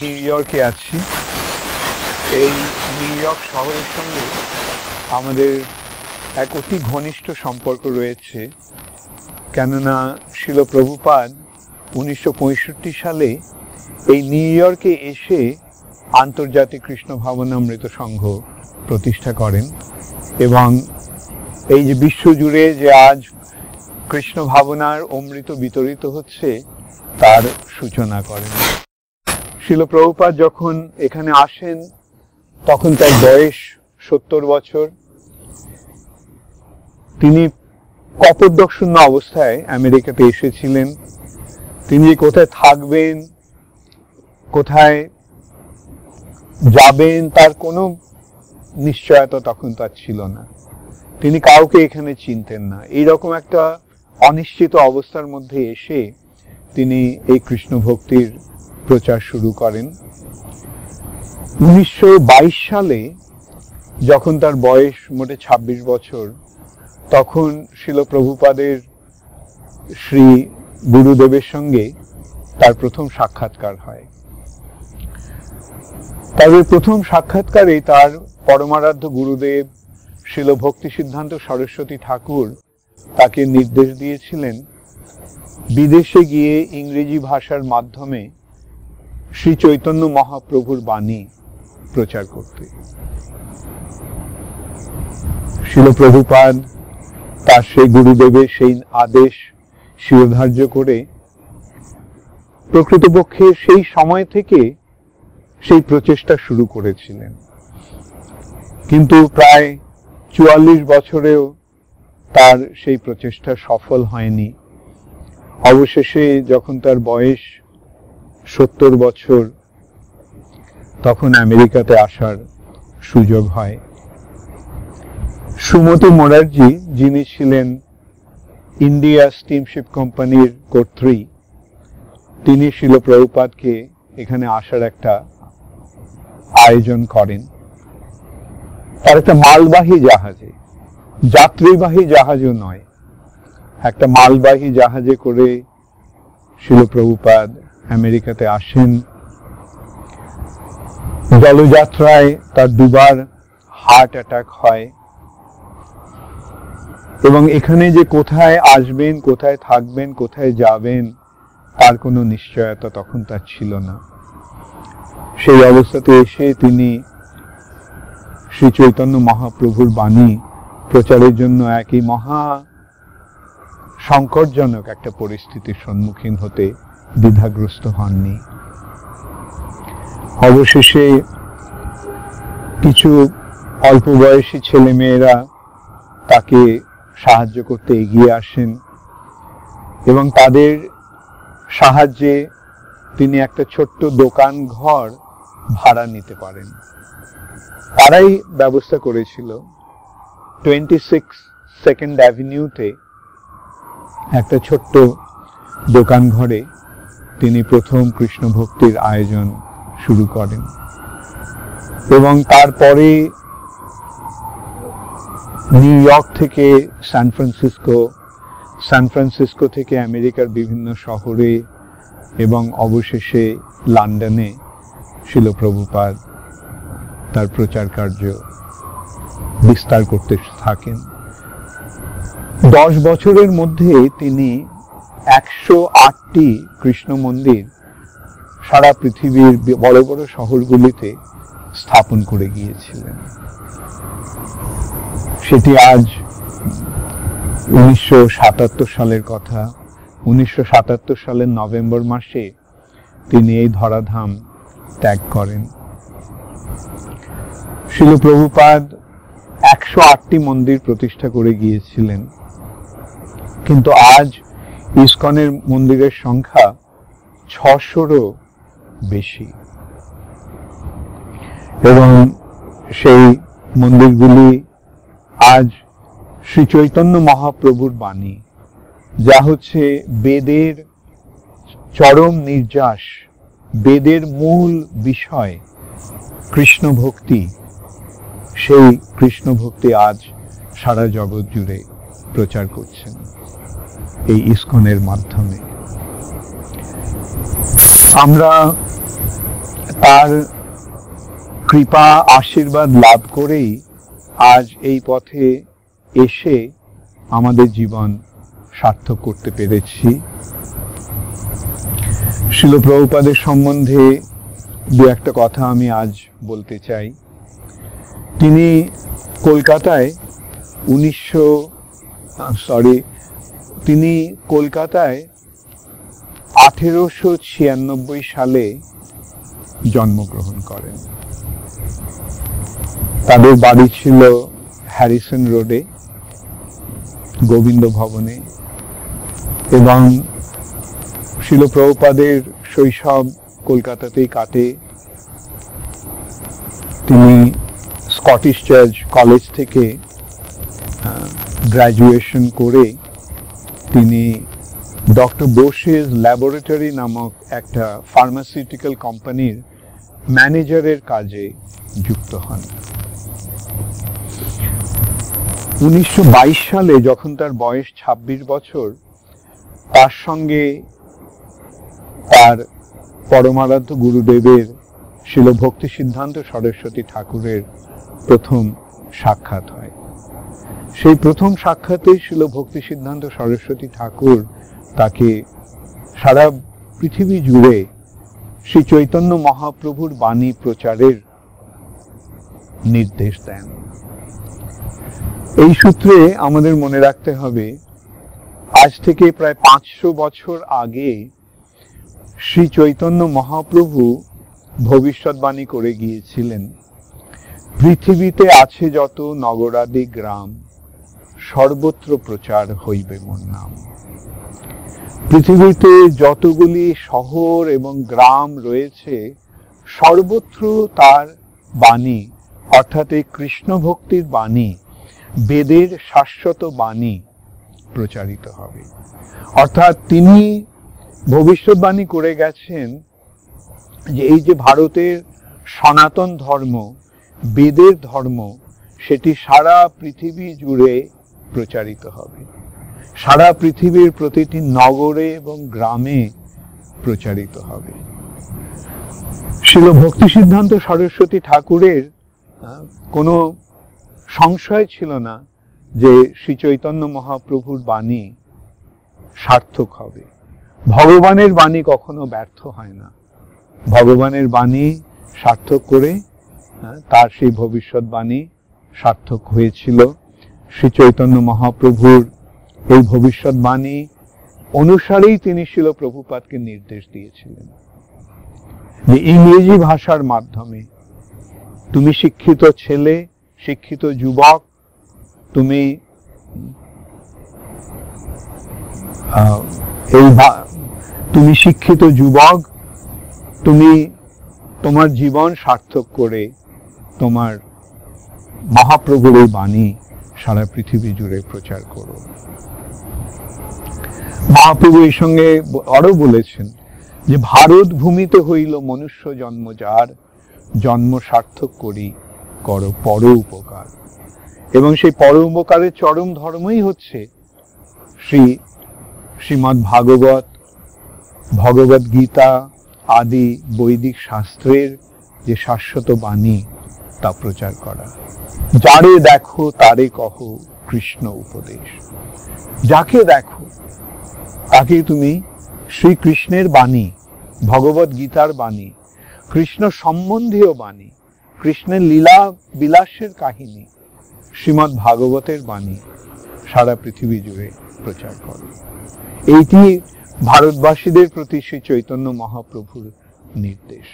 New ইয়র্কে আছি। এই নিউ ইয়র্ক শহরের সঙ্গে আমাদের এক অতি ঘনিষ্ঠ সম্পর্ক রয়েছে, কেননা শিল প্রভুপাদ 1965 সালে এই নিউ ইয়র্কে এসে আন্তর্জাতিক কৃষ্ণ ভাবনামৃত সংঘ প্রতিষ্ঠা করেন এবং এই যে বিশ্বজুড়ে যে আজ কৃষ্ণ ভাবনার অমৃত বিতরিত হচ্ছে তার সূচনা করেন। শিল প্রভুপাদ যখন এখানে আসেন তখন তার বয়স 70 বছর। তিনি কপোদ্দকশূন্য অবস্থায় আমেরিকাতে এসেছিলেন। তিনি কোথায় থাকবেন, কোথায় যাবেন তার কোনো নিশ্চয়তা তখন তার ছিল না। তিনি কাউকে এখানে চিনতেন না। এইরকম একটা অনিশ্চিত অবস্থার মধ্যে এসে তিনি এই কৃষ্ণ ভক্তির প্রচার শুরু করেন। 1922 সালে যখন তার বয়স মোটে 26 বছর, তখন শিল প্রভুপাদের শ্রী গুরুদেবের সঙ্গে তার প্রথম সাক্ষাৎকার হয়। তাদের প্রথম সাক্ষাৎকারে তার পরমারাধ্য গুরুদেব শিল ভক্তি সিদ্ধান্ত সরস্বতী ঠাকুর তাকে নির্দেশ দিয়েছিলেন বিদেশে গিয়ে ইংরেজি ভাষার মাধ্যমে শ্রী চৈতন্য মহাপ্রভুর বাণী প্রচার করতে। শিল প্রভুপাদ তার সেই গুরুদেবের সেই আদেশ শিরোধার্য করে প্রকৃতপক্ষে সেই সময় থেকে সেই প্রচেষ্টা শুরু করেছিলেন, কিন্তু প্রায় 44 বছরেও তার সেই প্রচেষ্টা সফল হয়নি। অবশেষে যখন তার বয়স 70 বছর, তখন আমেরিকাতে আসার সুযোগ হয়। সুমতি মোরারজি, যিনি ছিলেন ইন্ডিয়া স্টিমশিপ কোম্পানির কর্ত্রী, তিনি শিল প্রভুপাদকে এখানে আসার একটা আয়োজন করেন। তার একটা মালবাহী জাহাজে, যাত্রীবাহী জাহাজও নয়, একটা মালবাহী জাহাজে করে শিল প্রভুপাদ আমেরিকাতে আসেন। জলযাত্রায় তার দুবার হার্ট অ্যাটাক হয় এবং এখানে যে কোথায় আসবেন, কোথায় থাকবেন, কোথায় যাবেন তার কোনো নিশ্চয়তা তখন তার ছিল না। সেই অবস্থাতে এসে তিনি শ্রী চৈতন্য মহাপ্রভুর বাণী প্রচারের জন্য একই মহা সংকটজনক একটা পরিস্থিতির সম্মুখীন হতে দ্বিধাগ্রস্ত হননি। অবশেষে কিছু অল্প বয়সী ছেলেমেয়েরা তাকে সাহায্য করতে এগিয়ে আসেন এবং তাদের সাহায্যে তিনি একটা ছোট্ট দোকান ঘর ভাড়া নিতে পারেন। তারাই ব্যবস্থা করেছিল 26 সেকেন্ড অ্যাভিনিউতে একটা ছোট্ট দোকান ঘরে তিনি প্রথম কৃষ্ণ ভক্তির আয়োজন শুরু করেন এবং তারপরে নিউ ইয়র্ক থেকে সান ফ্রান্সিসকো থেকে আমেরিকার বিভিন্ন শহরে এবং অবশেষে লন্ডনে শিল প্রভুপাদ তার প্রচার কার্য বিস্তার করতে থাকেন। 10 বছরের মধ্যে তিনি 108টি কৃষ্ণ মন্দির সারা পৃথিবীর বড় বড় শহরগুলিতে স্থাপন করে গিয়েছিলেন। সেটি আজ 1977 সালের কথা। 1977 সালের নভেম্বর মাসে তিনি এই ধরাধাম ত্যাগ করেন। শিল প্রভুপাদ 108টি মন্দির প্রতিষ্ঠা করে গিয়েছিলেন, কিন্তু আজ ইসকনের মন্দিরের সংখ্যা 600-রও বেশি এবং সেই মন্দিরগুলি আজ শ্রী চৈতন্য মহাপ্রভুর বাণী, যা হচ্ছে বেদের চরম নির্যাস, বেদের মূল বিষয় কৃষ্ণ ভক্তি, সেই কৃষ্ণ ভক্তি আজ সারা জগৎ জুড়ে প্রচার করছেন এই ইসকনের মাধ্যমে। আমরা তার কৃপা আশীর্বাদ লাভ করেই আজ এই পথে এসে আমাদের জীবন সার্থক করতে পেরেছি। শিল প্রভুপাদের সম্বন্ধে দু একটা কথা আমি আজ বলতে চাই। তিনি কলকাতায় তিনি কলকাতায় 1896 সালে জন্মগ্রহণ করেন। তাদের বাড়ি ছিল হ্যারিসন রোডে, গোবিন্দ ভবনে, এবং শিল প্রভুপাদের শৈশব কলকাতাতেই কাটে। তিনি স্কটিশ চার্চ কলেজ থেকে গ্র্যাজুয়েশন করে তিনি ডক্টর বোসেস ল্যাবরেটরি নামক একটা ফার্মাসিউটিক্যাল কোম্পানির ম্যানেজারের কাজে যুক্ত হন। 1922 সালে যখন তার বয়স 26 বছর, তার সঙ্গে তার পরমারাধ্য গুরুদেবের শিল ভক্তি সিদ্ধান্ত সরস্বতী ঠাকুরের প্রথম সাক্ষাৎ হয়। সেই প্রথম সাক্ষাতে শিল ভক্তি সিদ্ধান্ত সরস্বতী ঠাকুর তাকে সারা পৃথিবী জুড়ে শ্রী চৈতন্য মহাপ্রভুর বাণী প্রচারের নির্দেশ দেন। এই সূত্রে আমাদের মনে রাখতে হবে, আজ থেকে প্রায় 500 বছর আগে শ্রী চৈতন্য মহাপ্রভু ভবিষ্যৎবাণী করে গিয়েছিলেন, পৃথিবীতে আছে যত নগরাদি গ্রাম, সর্বত্র প্রচার হইবে মোর নাম। পৃথিবীতে যতগুলি শহর এবং গ্রাম রয়েছে, সর্বত্র তার বাণী, অর্থাৎ এই কৃষ্ণ ভক্তির বাণী, বেদের শাশ্বত বাণী প্রচারিত হবে। অর্থাৎ তিনি ভবিষ্যৎবাণী করে গেছেন যে এই যে ভারতের সনাতন ধর্ম, বেদের ধর্ম, সেটি সারা পৃথিবী জুড়ে প্রচারিত হবে, সারা পৃথিবীর প্রতিটি নগরে এবং গ্রামে প্রচারিত হবে। শিল ভক্তি সিদ্ধান্ত সরস্বতী ঠাকুরের কোনো সংশয় ছিল না যে শ্রী চৈতন্য মহাপ্রভুর বাণী সার্থক হবে। ভগবানের বাণী কখনো ব্যর্থ হয় না। ভগবানের বাণী সার্থক করে তার সেই ভবিষ্যৎবাণী সার্থক হয়েছিল। শ্রী চৈতন্য মহাপ্রভুর এই ভবিষ্যৎবাণী অনুসারেই তিনি শিল প্রভুপাদকে নির্দেশ দিয়েছিলেন যে ইংরেজি ভাষার মাধ্যমে তুমি শিক্ষিত ছেলে, শিক্ষিত যুবক, তুমি শিক্ষিত যুবক, তুমি তোমার জীবন সার্থক করে তোমার মহাপ্রভুর এই বাণী সারা পৃথিবী জুড়ে প্রচার করো। মহাপ্রভু এই সঙ্গে আরো বলেছেন যে ভারত ভূমিতে হইল মনুষ্য জন্ম, যার জন্ম সার্থক করি করো পর উপকার। এবং সেই পর উপকারের চরম ধর্মই হচ্ছে শ্রীমদ্ ভাগবত, ভগবদ গীতা আদি বৈদিক শাস্ত্রের যে শাশ্বত বাণী তা প্রচার করা। যারে দেখো তারে কহ কৃষ্ণ উপদেশ। যাকে দেখো তাকে তুমি শ্রীকৃষ্ণের বাণী, ভগবদ গীতার বাণী, কৃষ্ণ সম্বন্ধীয় বাণী, কৃষ্ণের লীলা বিলাসের কাহিনী, শ্রীমদ্ ভাগবতের বাণী সারা পৃথিবী জুড়ে প্রচার করো। এইটি ভারতবাসীদের প্রতি শ্রী চৈতন্য মহাপ্রভুর নির্দেশ।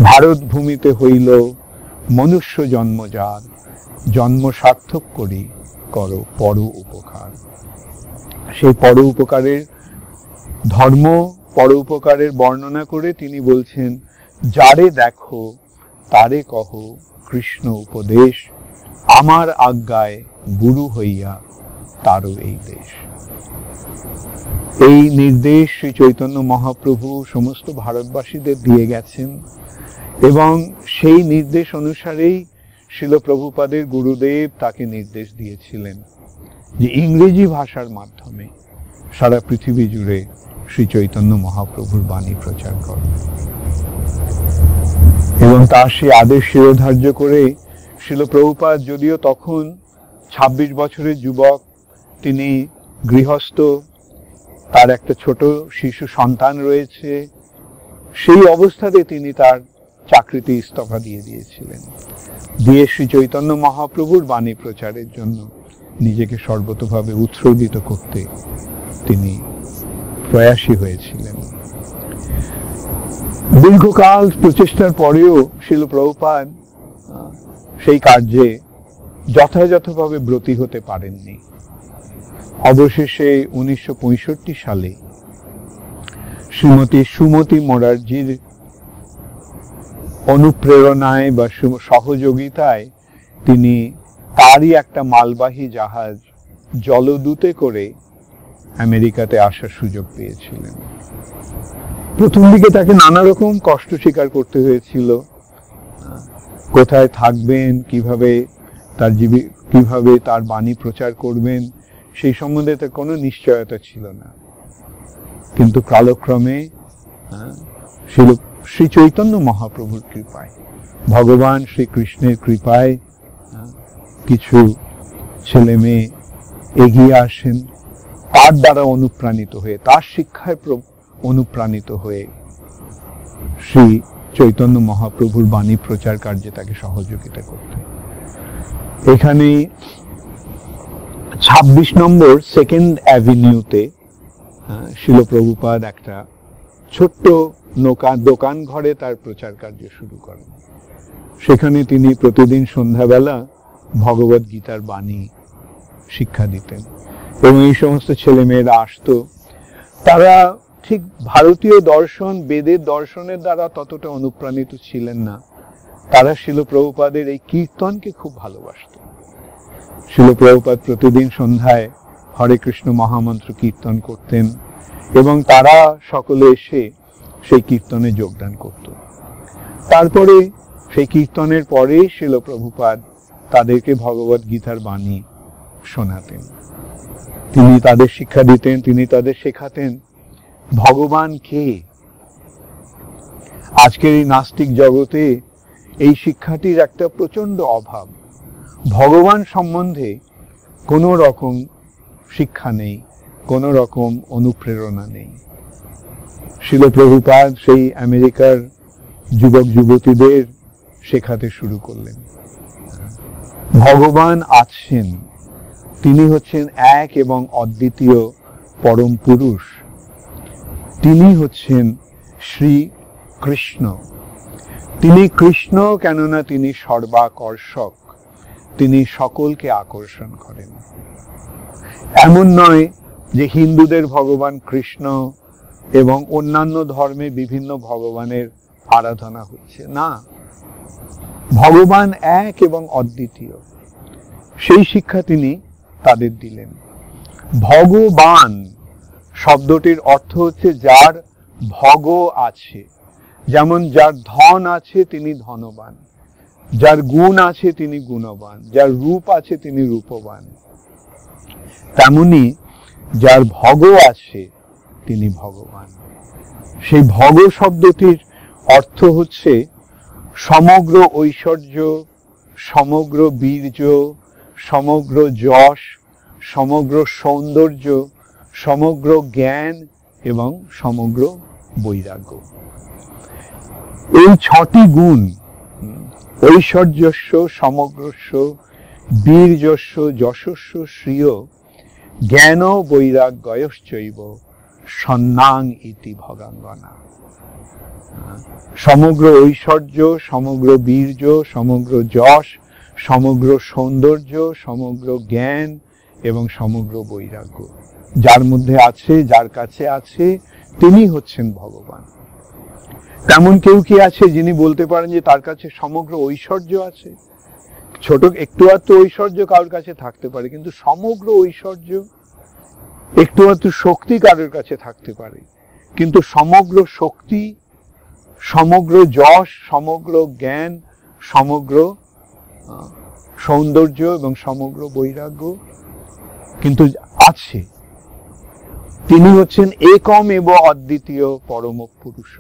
ভারত ভূমিতে হইল মনুষ্য জন্ম, যার জন্ম সার্থক করি করো পর উপকার। সেই পর উপকারের ধর্ম, পর উপকারের বর্ণনা করে তিনি বলছেন, যারে দেখো তারে কহ কৃষ্ণ উপদেশ, আমার আজ্ঞায় গুরু হইয়া তারও এই দেশ। এই নির্দেশ শ্রী চৈতন্য মহাপ্রভু সমস্ত ভারতবাসীদের দিয়ে গেছেন এবং সেই নির্দেশ অনুসারেই শিল প্রভুপাদের গুরুদেব তাকে নির্দেশ দিয়েছিলেন যে ইংরেজি ভাষার মাধ্যমে সারা পৃথিবী জুড়ে শ্রী চৈতন্য মহাপ্রভুর বাণী প্রচার করো। এবং তার সেই আদেশ শিরোধার্য করে শিল প্রভুপাদ, যদিও তখন 26 বছরের যুবক, তিনি গৃহস্থ, তার একটা ছোট শিশু সন্তান রয়েছে, সেই অবস্থাতে তিনি তার চাকরিতে ইস্তফা দিয়ে দিয়েছিলেন, দিয়ে শ্রী চৈতন্য মহাপ্রভুর বাণী প্রচারের জন্য নিজেকে সর্বতোভাবে উৎসর্গিত করতে তিনি প্রয়াসী হয়েছিলেন। দীর্ঘকাল প্রচেষ্টার পরেও শিল প্রভুপাদ সেই কার্যে যথাযথভাবে ব্রতী হতে পারেননি। অবশেষে 1965 সালে শ্রীমতী সুমতি মোরারজির অনুপ্রেরণায় বা সহযোগিতায় তিনি তারই একটা মালবাহী জাহাজ জলদূতে করে আমেরিকাতে আসার সুযোগ পেয়েছিলেন। প্রথম দিকে তাকে নানা রকম কষ্ট স্বীকার করতে হয়েছিল। কোথায় থাকবেন, কিভাবে তার বাণী প্রচার করবেন, সেই সম্বন্ধে তার কোনো নিশ্চয়তা ছিল না। কিন্তু কালক্রমে শ্রী চৈতন্য মহাপ্রভুর কৃপায়, ভগবান শ্রীকৃষ্ণের কৃপায় কিছু ছেলে মেয়ে এগিয়ে আসেন, তার দ্বারা অনুপ্রাণিত হয়ে, তার শিক্ষায় অনুপ্রাণিত হয়ে শ্রী চৈতন্য মহাপ্রভুর বাণী প্রচার কার্যে তাকে সহযোগিতা করতে। এখানে 26 নম্বর সেকেন্ড অ্যাভিনিউতে শিল প্রভুপাদ একটা ছোট্ট দোকান ঘরে তার প্রচার কার্য শুরু করেন। সেখানে তিনি প্রতিদিন সন্ধ্যাবেলা ভগবত গীতার বাণী শিক্ষা দিতেন এবং এই সমস্ত ছেলে মেয়েরা আসতো। তারা ঠিক ভারতীয় দর্শন, বেদের দর্শনের দ্বারা ততটা অনুপ্রাণিত ছিলেন না। তারা শিল প্রভুপাদের এই কীর্তনকে খুব ভালোবাসত। শিল প্রভুপাদ প্রতিদিন সন্ধ্যায় হরে কৃষ্ণ মহামন্ত্র কীর্তন করতেন এবং তারা সকলে এসে সেই কীর্তনে যোগদান করত। তারপরে সেই কীর্তনের পরে শিল প্রভুপাদ তাদেরকে ভগবত গীতার বাণী শোনাতেন। তিনি তাদের শিক্ষা দিতেন, তিনি তাদের শেখাতেন ভগবান কে। আজকের এই নাস্তিক জগতে এই শিক্ষাটির একটা প্রচন্ড অভাব। ভগবান সম্বন্ধে কোনো রকম শিক্ষা নেই, কোনো রকম অনুপ্রেরণা নেই। শিল প্রভুপাদ সেই আমেরিকার যুবক যুবতীদের শেখাতে শুরু করলেন ভগবান আছেন, তিনি হচ্ছেন এক এবং অদ্বিতীয় পরম পুরুষ, তিনি হচ্ছেন শ্রী কৃষ্ণ। তিনি কৃষ্ণ কেননা তিনি সর্বাকর্ষক, তিনি সকলকে আকর্ষণ করেন। এমন নয় যে হিন্দুদের ভগবান কৃষ্ণ এবং অন্যান্য ধর্মে বিভিন্ন ভগবানের আরাধনা হচ্ছে, না, ভগবান এক এবং অদ্বিতীয়, সেই শিক্ষা তিনি তাদের দিলেন। ভগবান শব্দটির অর্থ হচ্ছে যার ভগ আছে, যেমন যার ধন আছে তিনি ধনবান, যার গুণ আছে তিনি গুণবান, যার রূপ আছে তিনি রূপবান, তেমনি যার ভগ আছে তিনি ভগবান। সেই ভগ শব্দটির অর্থ হচ্ছে সমগ্র ঐশ্বর্য, সমগ্র বীর্য, সমগ্র যশ, সমগ্র সৌন্দর্য, সমগ্র জ্ঞান এবং সমগ্র বৈরাগ্য। এই 6টি গুণ ঐশ্বর্যস্য, সমগ্রস্য, বীর্যস্য, যশস্য, শ্রিয়, জ্ঞান বৈরাগ্যয়শ্চৈব সন্নাং ইতি ভগাঙ্গনা। সমগ্র ঐশ্বর্য, সমগ্র বীর্য, সমগ্র যশ, সমগ্র সৌন্দর্য, সমগ্র জ্ঞান এবং সমগ্র বৈরাগ্য যার মধ্যে আছে, যার কাছে আছে, তিনি হচ্ছেন ভগবান। তেমন কেউ কি আছে যিনি বলতে পারেন যে তার কাছে সমগ্র ঐশ্বর্য আছে? ছোট একটু আধটু ঐশ্বর্য কারোর কাছে থাকতে পারে, কিন্তু সমগ্র ঐশ্বর্য, একটু আধটু শক্তি কারোর কাছে থাকতে পারে, কিন্তু সমগ্র শক্তি, সমগ্র যশ, সমগ্র জ্ঞান, সমগ্র সৌন্দর্য এবং সমগ্র বৈরাগ্য কিন্তু আছে, তিনি হচ্ছেন একম এব অদ্বিতীয় পরম পুরুষ।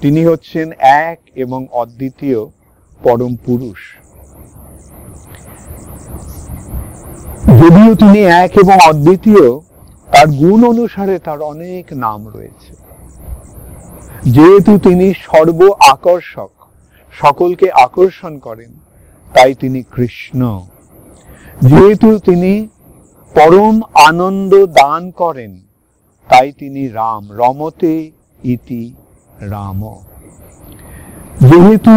তিনি হচ্ছেন এক এবং অদ্বিতীয় পরম পুরুষ। যদিও তিনি এক এবং অদ্বিতীয়, তার গুণ অনুসারে তার অনেক নাম রয়েছে। যেহেতু তিনি সর্ব আকর্ষক, সকলকে আকর্ষণ করেন, তাই তিনি কৃষ্ণ। যেহেতু তিনি পরম আনন্দ দান করেন, তাই তিনি রাম। রমতে ইতি রাম। যেহেতু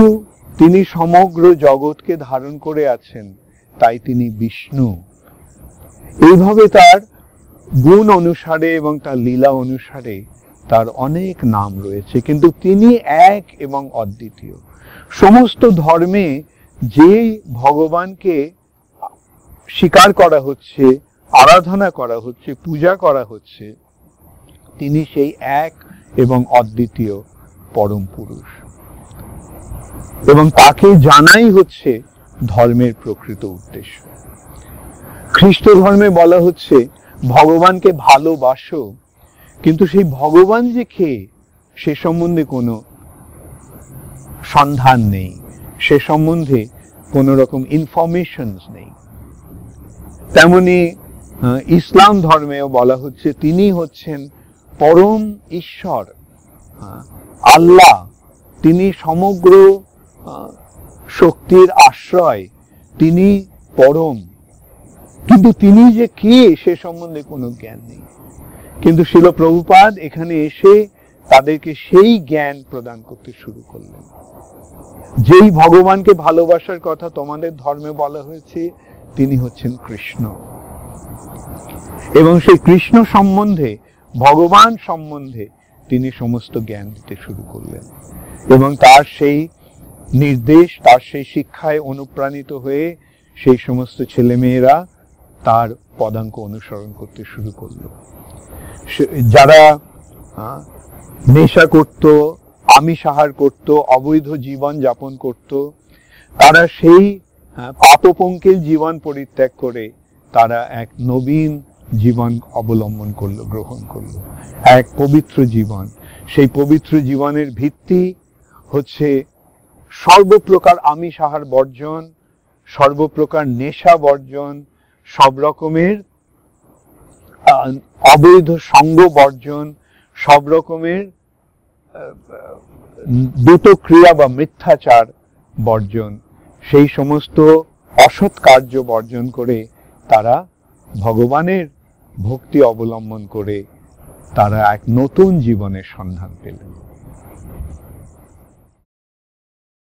তিনি সমগ্র জগৎকে ধারণ করে আছেন, তাই তিনি বিষ্ণু। এইভাবে তার গুণ অনুসারে এবং তার লীলা অনুসারে তার অনেক নাম রয়েছে, কিন্তু তিনি এক এবং অদ্বিতীয়। সমস্ত ধর্মে যে ভগবানকে স্বীকার করা হচ্ছে, আরাধনা করা হচ্ছে, পূজা করা হচ্ছে, তিনি সেই এক এবং অদ্বিতীয় পরম পুরুষ, এবং তাকে জানাই হচ্ছে ধর্মের প্রকৃত উদ্দেশ্য। খ্রিস্ট ধর্মে বলা হচ্ছে ভগবানকে ভালোবাসো, কিন্তু সেই ভগবান যে কে সে সম্বন্ধে কোনো সন্ধান নেই, সে সম্বন্ধে কোনো রকম ইনফরমেশন নেই। তেমনি ইসলাম ধর্মেও বলা হচ্ছে তিনি হচ্ছেন পরম ঈশ্বর, আল্লাহ। তিনি সমগ্র শক্তির আশ্রয়, তিনি পরম, কিন্তু তিনি যে কে সে সম্বন্ধে কোনো জ্ঞান নেই। কিন্তু শিল প্রভুপাদ এখানে এসে তাদেরকে সেই জ্ঞান প্রদান করতে শুরু করলেন। যেই ভগবানকে ভালোবাসার কথা তোমাদের ধর্মে বলা হয়েছে, তিনি হচ্ছেন কৃষ্ণ, এবং সেই কৃষ্ণ সম্বন্ধে, ভগবান সম্বন্ধে তিনি সমস্ত জ্ঞান দিতে শুরু করলেন, এবং তার সেই নির্দেশ, তার সেই শিক্ষায় অনুপ্রাণিত হয়ে সেই সমস্ত ছেলেমেয়েরা তার পদাঙ্ক অনুসরণ করতে শুরু করলো। যারা নেশা করত, আমিষ আহার করত, অবৈধ জীবন যাপন করত, তারা সেই পাপপঙ্কিল জীবন পরিত্যাগ করে তারা এক নবীন জীবন অবলম্বন করলো, গ্রহণ করলো, এক পবিত্র জীবন। সেই পবিত্র জীবনের ভিত্তি হচ্ছে সর্বপ্রকার আমিষ আহার বর্জন, সর্বপ্রকার নেশা বর্জন, সব রকমের অবৈধ সঙ্গ বর্জন, সব রকমের দ্রুত ক্রিয়া বা মিথ্যাচার বর্জন, সেই সমস্ত অসৎ কার্য বর্জন করে তারা ভগবানের ভক্তি অবলম্বন করে তারা এক নতুন জীবনের সন্ধান পেলেন।